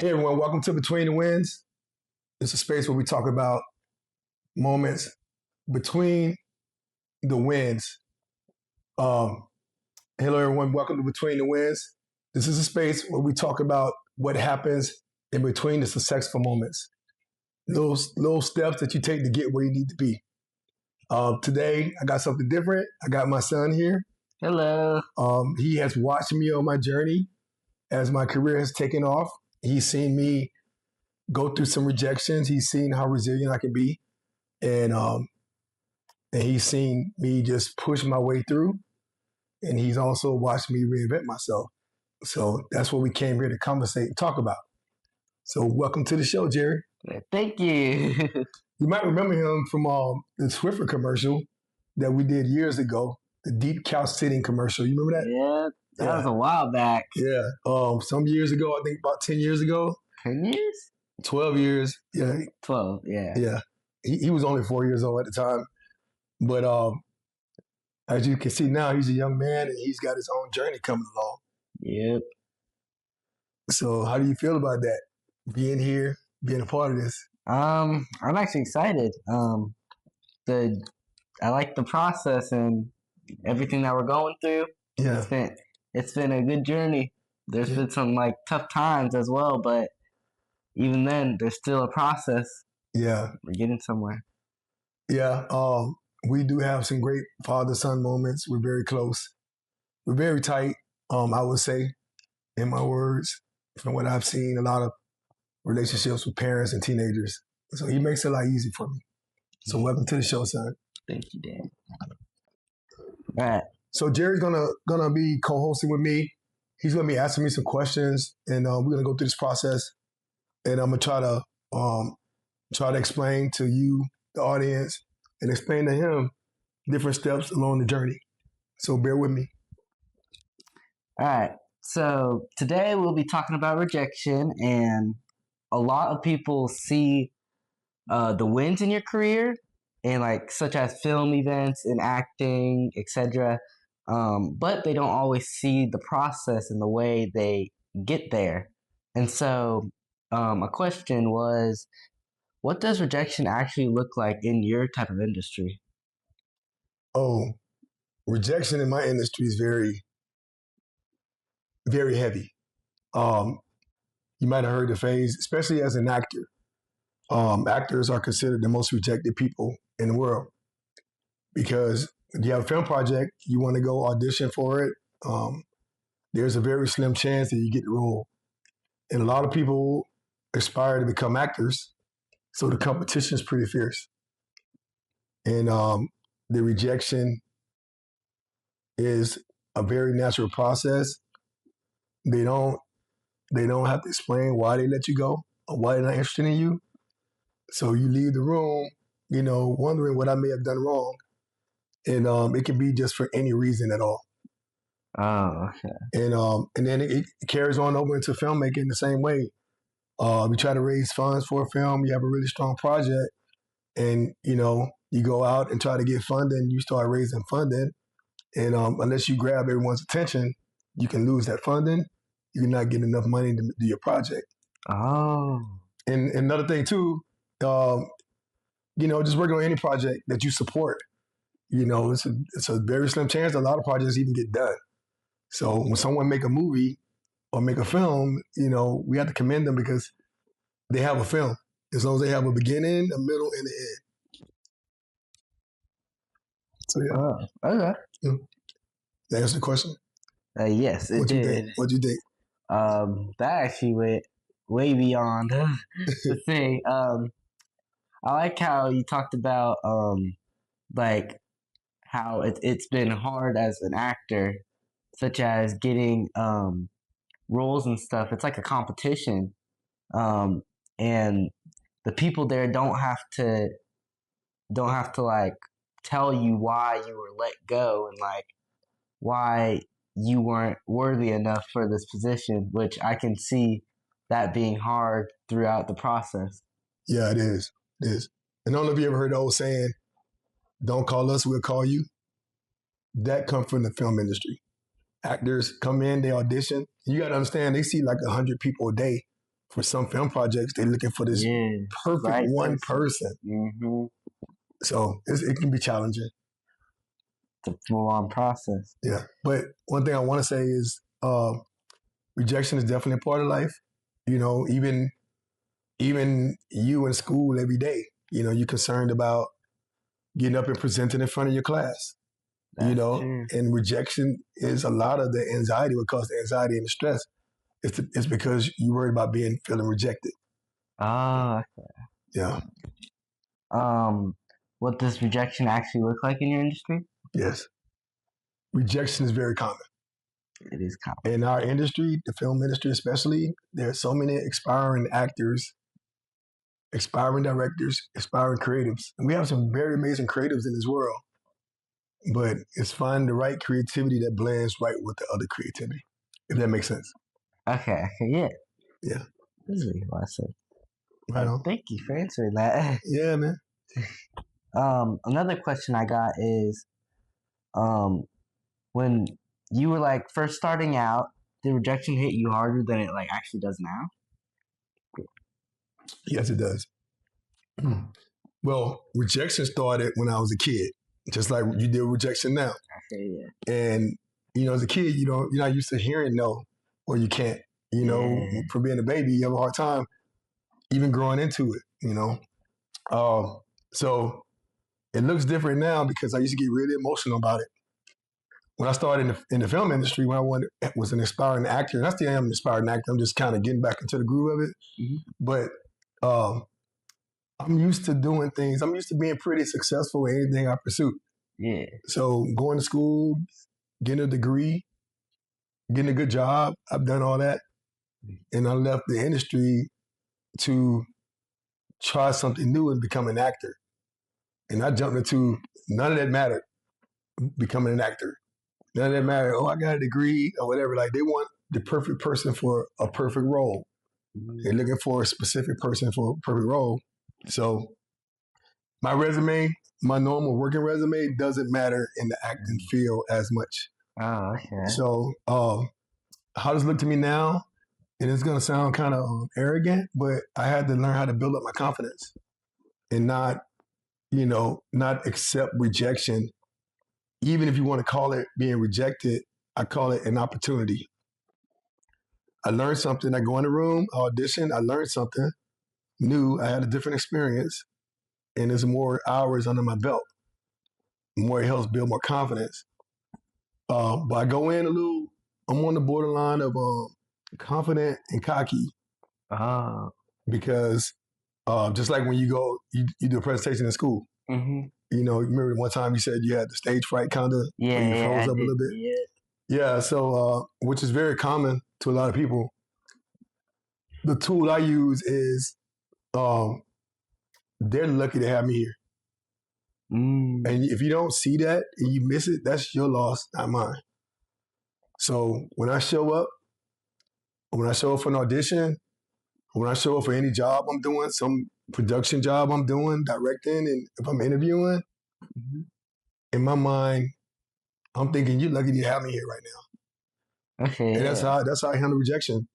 Hey everyone, welcome to Between the Wins. It's a space where we talk about moments between the wins. Hello everyone, welcome to Between the Wins. This is a space where we talk about what happens in between the successful moments. Those little steps that you take to get where you need to be. Today, I got something different. I got my son here. Hello. He has watched me on my journey as my career has taken off. He's seen me go through some rejections. He's seen how resilient I can be. And he's seen me just push my way through. And he's also watched me reinvent myself. So that's what we came here to conversate and talk about. So welcome to the show, Jerry. Thank you. You might remember him from the Swiffer commercial that we did years ago, the deep couch sitting commercial. You remember that? Yeah, that was a while back. Yeah. Some years ago, I think about 10 years ago. 10 years? 12 years. Yeah. 12, yeah. Yeah. He was only 4 years old at the time. But as you can see now, he's a young man and he's got his own journey coming along. Yep. So how do you feel about that? Being here, being a part of this? I'm actually excited. I like the process and everything that we're going through. Yeah. It's been a good journey. There's been some tough times as well, but even then, there's still a process. Yeah. We're getting somewhere. Yeah. We do have some great father-son moments. We're very close. We're very tight, I would say, in my words, from what I've seen, a lot of relationships with parents and teenagers. So he makes it a lot easy for me. So welcome to the show, son. Thank you, Dad. All right. So Jerry's gonna be co-hosting with me. He's gonna be asking me some questions, and we're gonna go through this process. And I'm gonna try to explain to you, the audience, and explain to him different steps along the journey. So bear with me. All right. So today we'll be talking about rejection, and a lot of people see the wins in your career, and such as film events and acting, etc. But they don't always see the process and the way they get there. And so a question was, what does rejection actually look like in your type of industry? Oh, rejection in my industry is very, very heavy. You might have heard the phrase, especially as an actor. Actors are considered the most rejected people in the world because if you have a film project, you want to go audition for it. There's a very slim chance that you get the role. And a lot of people aspire to become actors, so the competition is pretty fierce. And the rejection is a very natural process. They don't have to explain why they let you go or why they're not interested in you. So you leave the room, wondering what I may have done wrong. And it can be just for any reason at all. Oh, okay. And then it carries on over into filmmaking the same way. You try to raise funds for a film, you have a really strong project, and you go out and try to get funding, you start raising funding, and unless you grab everyone's attention, you can lose that funding. You're not getting enough money to do your project. Oh. And another thing too, just working on any project that you support, it's a very slim chance a lot of projects even get done. So when someone make a movie or make a film, we have to commend them because they have a film. As long as they have a beginning, a middle, and an end. So yeah. Oh, okay. Yeah. That answer the question? Yes, it did. What'd you think? That actually went way beyond the thing. I like how you talked about how it's been hard as an actor, such as getting roles and stuff. It's like a competition, and the people there don't have to tell you why you were let go and why you weren't worthy enough for this position, which I can see that being hard throughout the process. Yeah, it is. It is. And I don't know if you ever heard the old saying, "Don't call us, we'll call you." That comes from the film industry. Actors come in, they audition. You got to understand, they see 100 people a day for some film projects, they're looking for this perfect right one person. Mm-hmm. So it can be challenging. It's a full-on process. Yeah. But one thing I want to say is rejection is definitely a part of life. You know, even you in school every day, you know, you're concerned about getting up and presenting in front of your class. That's you know, true. And rejection is a lot of the anxiety, what causes the anxiety and the stress. It's because you worried about feeling rejected. Oh, okay. Yeah. What does rejection actually look like in your industry? Yes. Rejection is very common. It is common. In our industry, the film industry especially, there are so many expiring actors, expiring directors, expiring creatives. And we have some very amazing creatives in this world. But it's finding the right creativity that blends right with the other creativity, if that makes sense. Okay, yeah. Yeah. This is what I said. Right on. Thank you for answering that. Yeah, man. Another question I got is, when you were like first starting out, did rejection hit you harder than it like actually does now? Yes, it does. Well, rejection started when I was a kid, just like you did rejection now. Okay, yeah. And you know, as a kid, you're not used to hearing no or you can't. You know, from being a baby, you have a hard time even growing into it. You know, so it looks different now because I used to get really emotional about it. When I started in the film industry, when I was an aspiring actor, and I still am an aspiring actor. I'm just kind of getting back into the groove of it. Mm-hmm. But I'm used to doing things. I'm used to being pretty successful in anything I pursue. Yeah. So going to school, getting a degree, getting a good job, I've done all that. And I left the industry to try something new and become an actor. And I jumped into none of that mattered, becoming an actor. None of that mattered. Oh, I got a degree or whatever. Like they want the perfect person for a perfect role. Mm-hmm. They're looking for a specific person for a perfect role. So my resume, my normal working resume doesn't matter in the acting field as much. Oh, okay. So how does it look to me now? And it's going to sound kind of arrogant, but I had to learn how to build up my confidence and not accept rejection. Even if you want to call it being rejected, I call it an opportunity. I learned something. I go in the room, I audition, I learned something new. I had a different experience, and there's more hours under my belt. More it helps build more confidence. But I go in I'm on the borderline of confident and cocky. Because just like when you do a presentation in school. Mm-hmm. You know, remember one time you said you had the stage fright kind of, where you froze up a little bit? Yeah, so, which is very common to a lot of people. The tool I use is, they're lucky to have me here. Mm. And if you don't see that and you miss it, that's your loss, not mine. So when I show up for an audition, when I show up for any job I'm doing, some production job I'm doing, directing, and if I'm interviewing, Mm-hmm. in my mind, I'm thinking you're lucky to have me here right now. Okay. And that's how I handle rejection.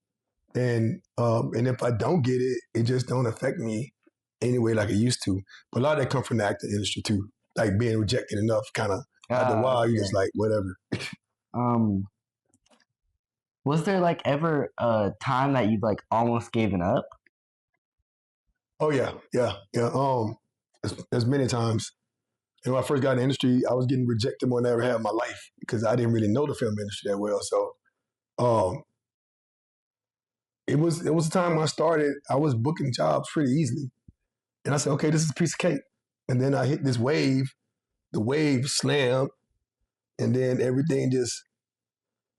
And if I don't get it, it just don't affect me anyway like it used to. But a lot of that comes from the acting industry too. Like being rejected enough, kind of after a while, you're just like whatever. Was there like ever a time that you've like almost given up? Oh yeah. There's many times. And when I first got in the industry, I was getting rejected more than I ever had in my life because I didn't really know the film industry that well. So, it was a time when I started, I was booking jobs pretty easily. And I said, okay, this is a piece of cake. And then I hit this wave, the wave slammed, and then everything just,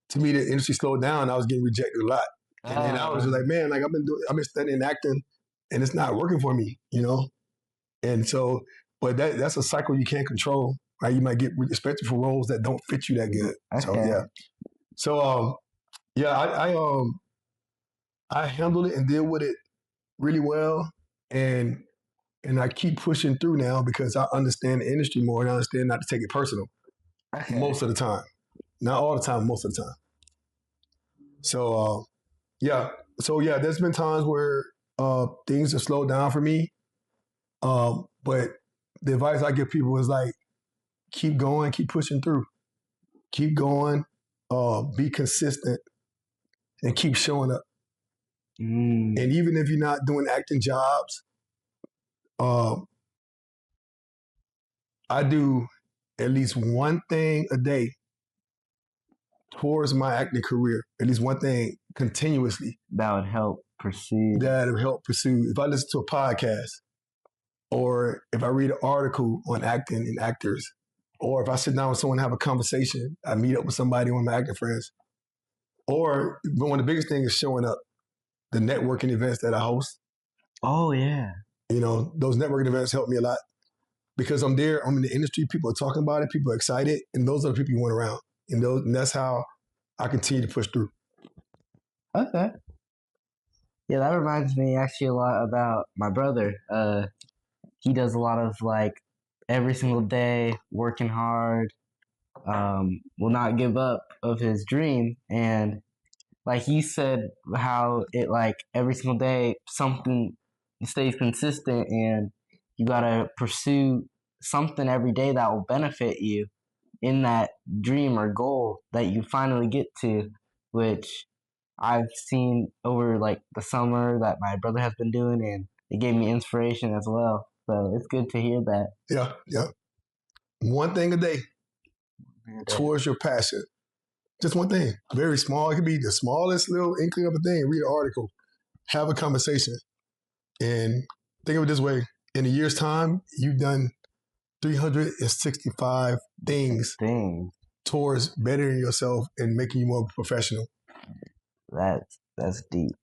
to me, the industry slowed down. I was getting rejected a lot. And then I was just like, man, like I've been studying acting and it's not working for me, you know? And so, but that's a cycle you can't control, right? You might get respected for roles that don't fit you that good. Okay. So, yeah. So, I handled it and deal with it really well. And I keep pushing through now because I understand the industry more and I understand not to take it personal. Okay. Most of the time. Not all the time, most of the time. So, So yeah, there's been times where things have slowed down for me. But the advice I give people is like, keep going, keep pushing through, keep going, be consistent, and keep showing up. Mm, And even if you're not doing acting jobs, uh, I do at least one thing a day towards my acting career, at least one thing continuously that would help pursue. that'll help pursue. If I listen to a podcast, or if I read an article on acting and actors, or if I sit down with someone and have a conversation, I meet up with somebody, one of my acting friends, or one of the biggest things is showing up. The networking events that I host, Oh yeah, those networking events help me a lot because I'm there, I'm in the industry, people are talking about it, people are excited, and those are the people you want around. And that's how I continue to push through. okay. Yeah, that reminds me actually a lot about my brother. He does a lot of like every single day working hard. Will not give up of his dream, and like he said, how it like every single day something stays consistent, and you gotta pursue something every day that will benefit you in that dream or goal that you finally get to, which I've seen over like the summer that my brother has been doing, and it gave me inspiration as well. So it's good to hear that. Yeah, yeah. One thing a day towards your passion. Just one thing, very small. It could be the smallest little inkling of a thing. Read an article, have a conversation, and think of it this way: in a year's time, you've done 365 things Dang, towards bettering yourself and making you more professional. that's deep.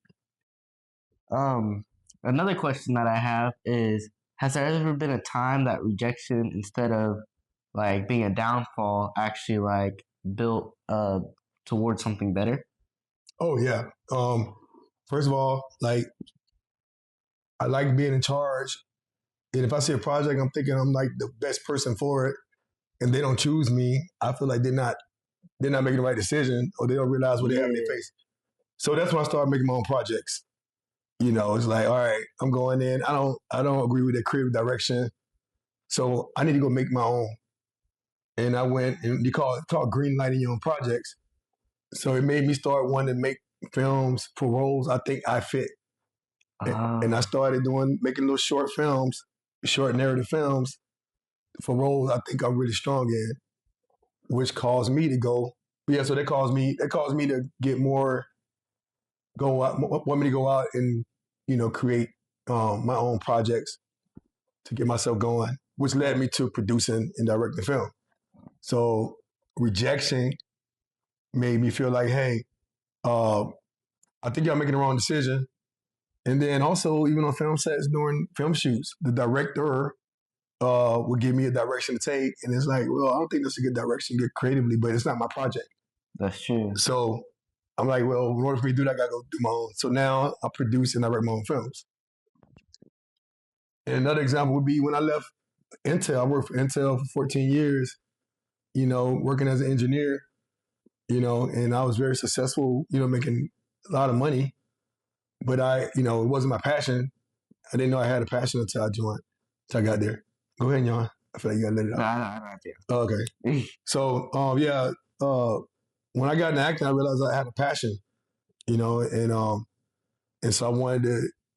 Another question that I have is: has there ever been a time that rejection, instead of like being a downfall, actually like built towards something better? Oh yeah. First of all, like I like being in charge, and if I see a project, I'm thinking I'm like the best person for it, and they don't choose me, I feel like they're not making the right decision, or they don't realize what they have in their Yeah. face. So that's when I started making my own projects. It's like, all right, I'm going in. I don't agree with the creative direction, so I need to go make my own. And I went and you call green lighting your own projects. So it made me start wanting to make films for roles I think I fit. And I Uh, started making little short films, short narrative films for roles I think I'm really strong in, which caused me to go. Yeah, so that caused me to get more go out, want me to go out and create my own projects to get myself going, which led me to producing and directing film. So rejection made me feel like, hey, uh, I think y'all making the wrong decision. And then also, even on film sets during film shoots, the director would give me a direction to take, and it's like, well, I don't think that's a good direction, good creatively, but it's not my project. that's true. So I'm like, well, in order for me to do that, I gotta go do my own. So now I produce and I write my own films. And another example would be when I left Intel. I worked for Intel for 14 years, working as an engineer, and I was very successful, making a lot of money. But it wasn't my passion. I didn't know I had a passion until I joined, until I got there. Go ahead, Jan. I feel like you gotta let it No, out. I know, Oh, okay. So, yeah, when I got into acting, I realized I had a passion, and so I wanted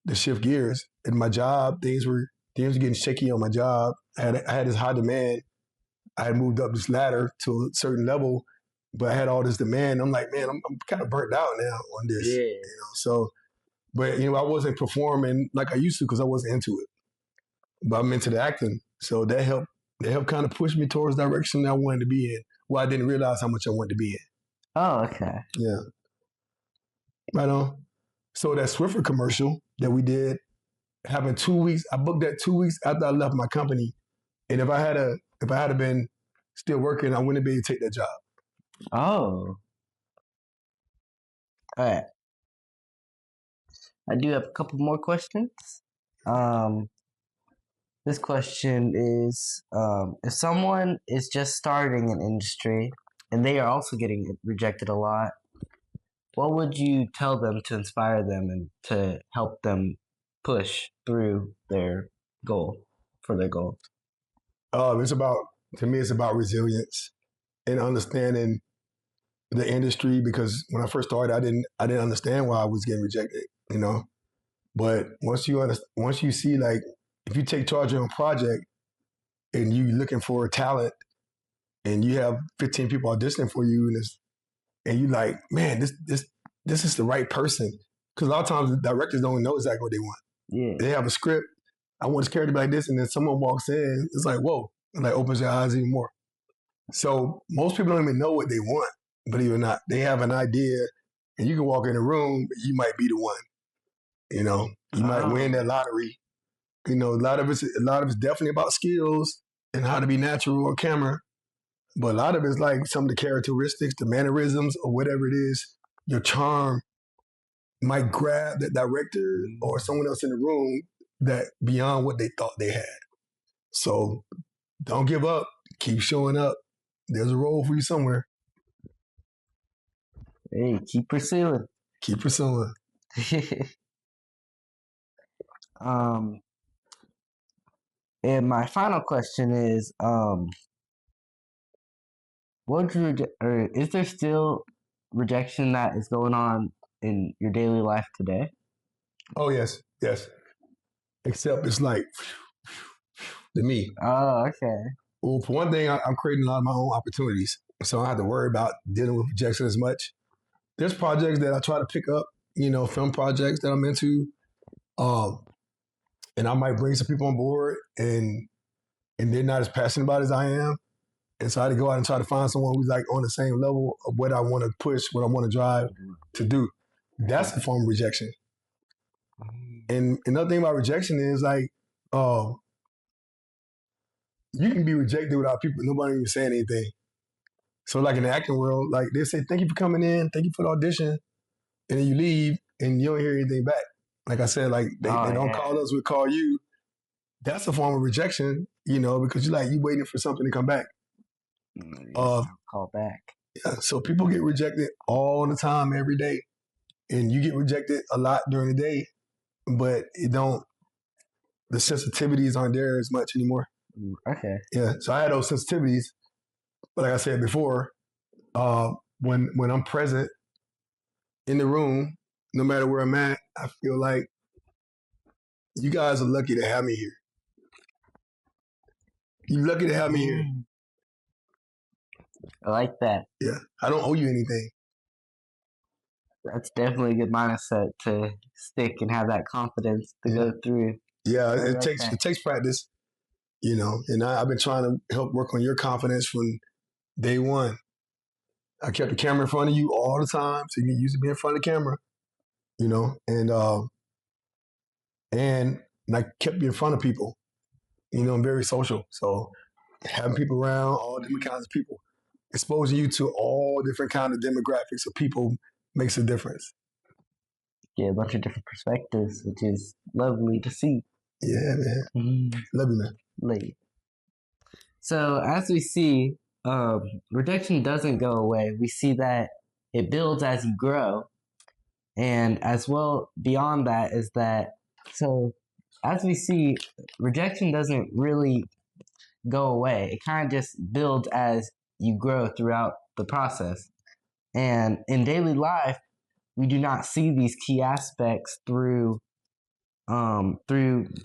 to shift gears. In my job, things were getting shaky on my job. I had this high demand. I had moved up this ladder to a certain level, but I had all this demand. I'm like, man, I'm kind of burnt out now on this, yeah. So, but I wasn't performing like I used to because I wasn't into it. But I'm into the acting, so that helped. That helped kind of push me towards the direction I wanted to be in. Well, I didn't realize how much I wanted to be in. Oh, okay. Yeah, right on. So that Swiffer commercial that we did happened 2 weeks. I booked that 2 weeks after I left my company, and if I had been still working, I wouldn't be able to take that job. Oh, all right. I do have a couple more questions. Um, this question is: if someone is just starting an industry and they are also getting rejected a lot, what would you tell them to inspire them and to help them push through their goal for their goal? It's about to me. It's about resilience and understanding the industry because when I first started, I didn't understand why I was getting rejected. You know, but once you see like if you take charge of your own project and you looking for talent and you have 15 people auditioning for you and you like, man, this is the right person. Because a lot of times the directors don't know exactly what they want. Yeah. They have a script. I want this character to be like this, and then someone walks in. It's like, whoa, and like opens your eyes even more. So most people don't even know what they want, believe it or not. They have an idea, and you can walk in a room, you might be the one. You know, you might win that lottery. You know, a lot of it's definitely about skills and how to be natural on camera. But a lot of it's like some of the characteristics, the mannerisms, or whatever it is, your charm might grab that director or someone else in the room that beyond what they thought they had. So don't give up. Keep showing up. There's a role for you somewhere. Hey, keep pursuing. Keep pursuing. um, and my final question is, what would you, or is there still rejection that is going on in your daily life today? Oh yes, yes. Except it's like to me. Oh, okay. Well, for one thing, I'm creating a lot of my own opportunities, so I don't have to worry about dealing with rejection as much. There's projects that I try to pick up, you know, film projects that I'm into, um, and I might bring some people on board, and they're not as passionate about it as I am, and so I had to go out and try to find someone who's like on the same level of what I want to push, what I want to drive to do. That's a form of rejection. And another thing about rejection is like, you can be rejected without people, nobody even saying anything. So like in the acting world, like they say, thank you for coming in, thank you for the audition, and then you leave and you don't hear anything back. Like I said, like they don't call us, we call you. That's a form of rejection, you know, because you waiting for something to come back. Call back. Yeah, so people get rejected all the time, every day, and you get rejected a lot during the day, but the sensitivities aren't there as much anymore. Okay. Yeah, so I had those sensitivities, but like I said before, when I'm present in the room, no matter where I'm at, I feel like you guys are lucky to have me here. You're lucky to have me here. I like that. Yeah, I don't owe you anything. That's definitely a good mindset to stick and have that confidence to go through. Yeah, it takes practice, you know. And I've been trying to help work on your confidence from day one. I kept the camera in front of you all the time, so you can use to be in front of the camera, you know. And I kept you in front of people. You know, I'm very social, so having people around, all different kinds of people, exposing you to all different kind of demographics of people makes a difference. Yeah, a bunch of different perspectives, which is lovely to see. Yeah, man. Love you, man. Late. So as we see, rejection doesn't go away. We see that it builds as you grow. And as well, beyond that is that, so as we see, rejection doesn't really go away. It kind of just builds as you grow throughout the process. And in daily life, we do not see these key aspects through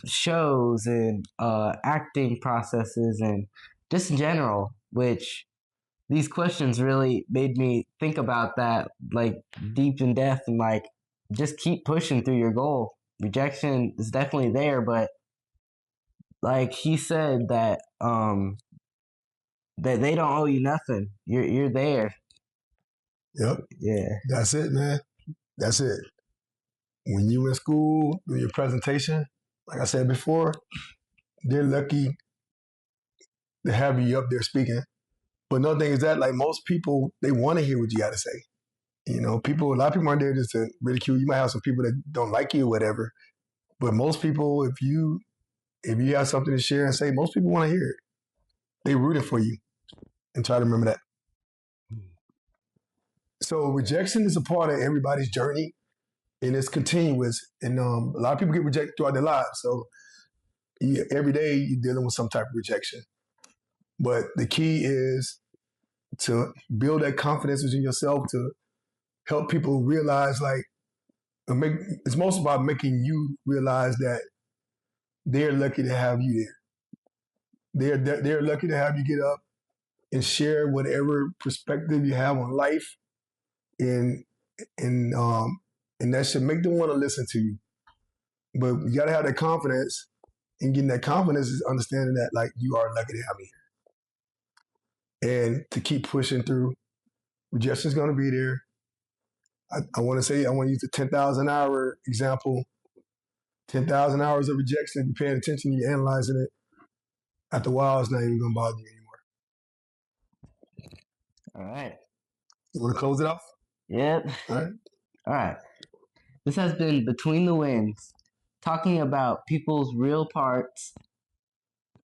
shows and acting processes and just in general, which these questions really made me think about that, like deep in depth, and like just keep pushing through your goal. Rejection is definitely there, but like he said that that they don't owe you nothing. You're there. Yep. Yeah. That's it, man. That's it. When you in school, doing your presentation, like I said before, they're lucky to have you up there speaking. But another thing is that, like most people, they want to hear what you got to say. You know, a lot of people aren't there just to ridicule. You might have some people that don't like you or whatever. But most people, if you have something to share and say, most people want to hear it. They rooting for you, and try to remember that. So rejection is a part of everybody's journey, and it's continuous. And a lot of people get rejected throughout their lives. So every day you're dealing with some type of rejection. But the key is to build that confidence within yourself to help people realize, like, it's most about making you realize that they're lucky to have you there. They're lucky to have you get up and share whatever perspective you have on life, and and um and that should make them want to listen to you. But you gotta have that confidence, and getting that confidence is understanding that, like, you are lucky to have me here, and to keep pushing through. Rejection is gonna be there. I want to use the 10,000 hour example. 10,000 hours of rejection. If you're paying attention, you're analyzing it. After a while, it's not even gonna bother you anymore. All right. You want to close it off? Yep. All right. All right. This has been Between the Winds, talking about people's real parts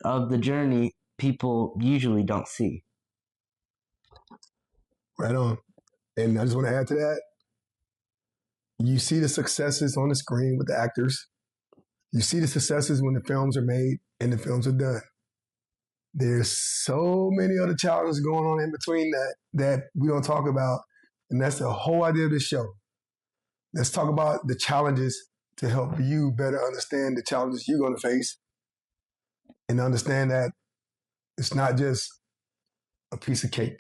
of the journey people usually don't see. Right on. And I just want to add to that. You see the successes on the screen with the actors. You see the successes when the films are made and the films are done. There's so many other challenges going on in between that we don't talk about. And that's the whole idea of this show. Let's talk about the challenges to help you better understand the challenges you're going to face, and understand that it's not just a piece of cake.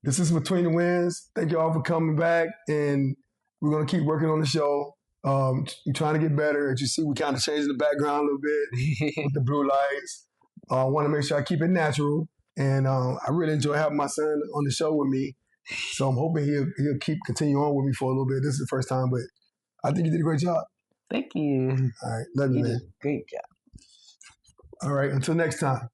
This is Between the Winds. Thank you all for coming back, and we're going to keep working on the show. We're trying to get better. As you see, we kind of changed the background a little bit with the blue lights. I want to make sure I keep it natural, and I really enjoy having my son on the show with me. So I'm hoping he'll continue on with me for a little bit. This is the first time, but I think you did a great job. Thank you. All right, love you, man. Great job. All right, until next time.